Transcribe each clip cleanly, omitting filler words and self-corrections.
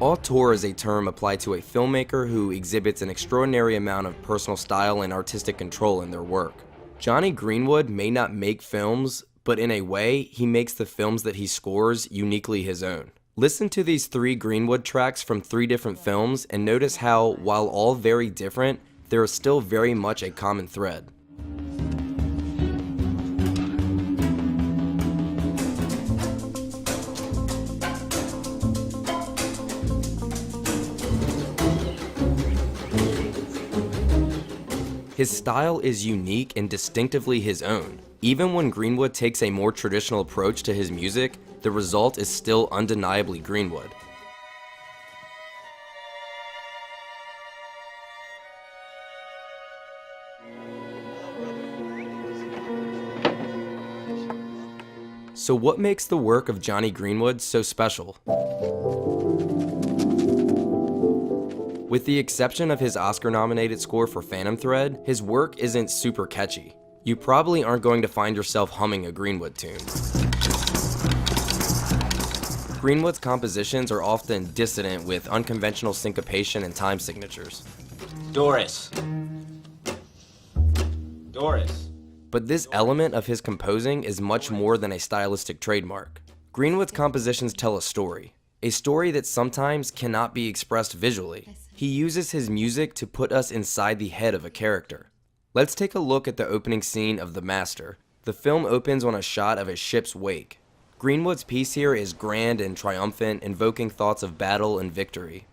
Auteur is a term applied to a filmmaker who exhibits an extraordinary amount of personal style and artistic control in their work. Jonny Greenwood may not make films, but in a way, he makes the films that he scores uniquely his own. Listen to these 3 Greenwood tracks from 3 different films and notice how, while all very different, there is still very much a common thread. His style is unique and distinctively his own. Even when Greenwood takes a more traditional approach to his music, the result is still undeniably Greenwood. So what makes the work of Jonny Greenwood so special? With the exception of his Oscar-nominated score for Phantom Thread, his work isn't super catchy. You probably aren't going to find yourself humming a Greenwood tune. Greenwood's compositions are often dissonant with unconventional syncopation and time signatures. Doris. But this element of his composing is much more than a stylistic trademark. Greenwood's compositions tell a story that sometimes cannot be expressed visually. He uses his music to put us inside the head of a character. Let's take a look at the opening scene of The Master. The film opens on a shot of a ship's wake. Greenwood's piece here is grand and triumphant, invoking thoughts of battle and victory.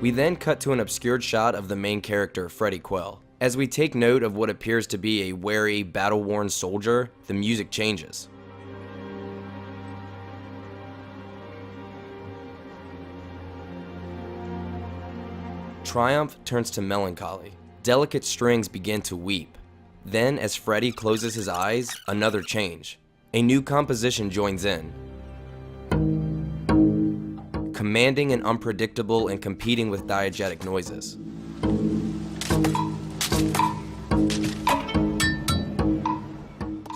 We then cut to an obscured shot of the main character, Freddie Quell. As we take note of what appears to be a wary, battle-worn soldier, the music changes. Triumph turns to melancholy. Delicate strings begin to weep. Then, as Freddie closes his eyes, another change. A new composition joins in. Commanding and unpredictable and competing with diegetic noises.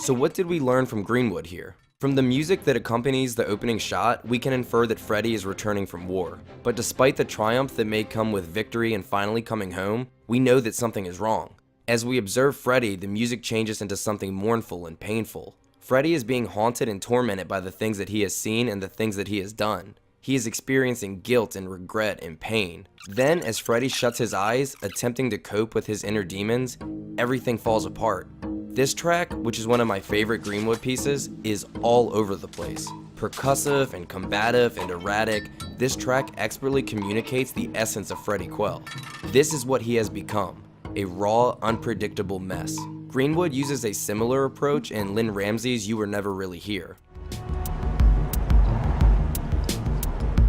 So what did we learn from Greenwood here? From the music that accompanies the opening shot, we can infer that Freddie is returning from war. But despite the triumph that may come with victory and finally coming home, we know that something is wrong. As we observe Freddie, the music changes into something mournful and painful. Freddie is being haunted and tormented by the things that he has seen and the things that he has done. He is experiencing guilt and regret and pain. Then, as Freddie shuts his eyes, attempting to cope with his inner demons, everything falls apart. This track, which is one of my favorite Greenwood pieces, is all over the place. Percussive and combative and erratic, this track expertly communicates the essence of Freddie Quell. This is what he has become, a raw, unpredictable mess. Greenwood uses a similar approach in Lynn Ramsey's You Were Never Really Here.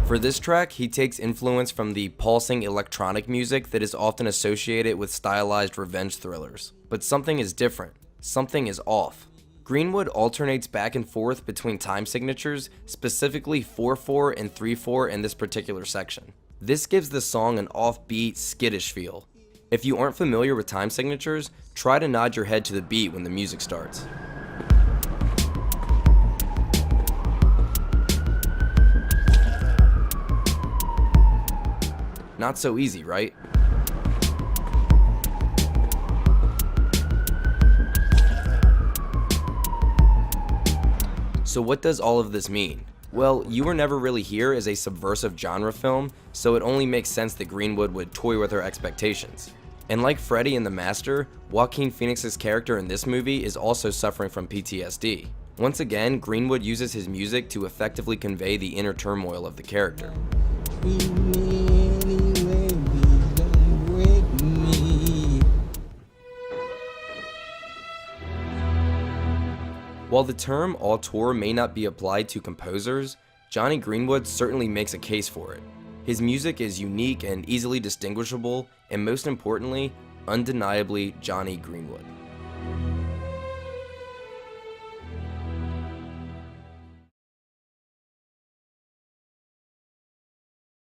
For this track, he takes influence from the pulsing electronic music that is often associated with stylized revenge thrillers. But something is different. Something is off. Greenwood alternates back and forth between time signatures, specifically 4/4 and 3/4 in this particular section. This gives the song an offbeat, skittish feel. If you aren't familiar with time signatures, try to nod your head to the beat when the music starts. Not so easy, right? So what does all of this mean? Well, You Were Never Really Here is a subversive genre film, so it only makes sense that Greenwood would toy with our expectations. And like Freddie in The Master, Joaquin Phoenix's character in this movie is also suffering from PTSD. Once again, Greenwood uses his music to effectively convey the inner turmoil of the character. While the term auteur may not be applied to composers, Jonny Greenwood certainly makes a case for it. His music is unique and easily distinguishable, and most importantly, undeniably Jonny Greenwood.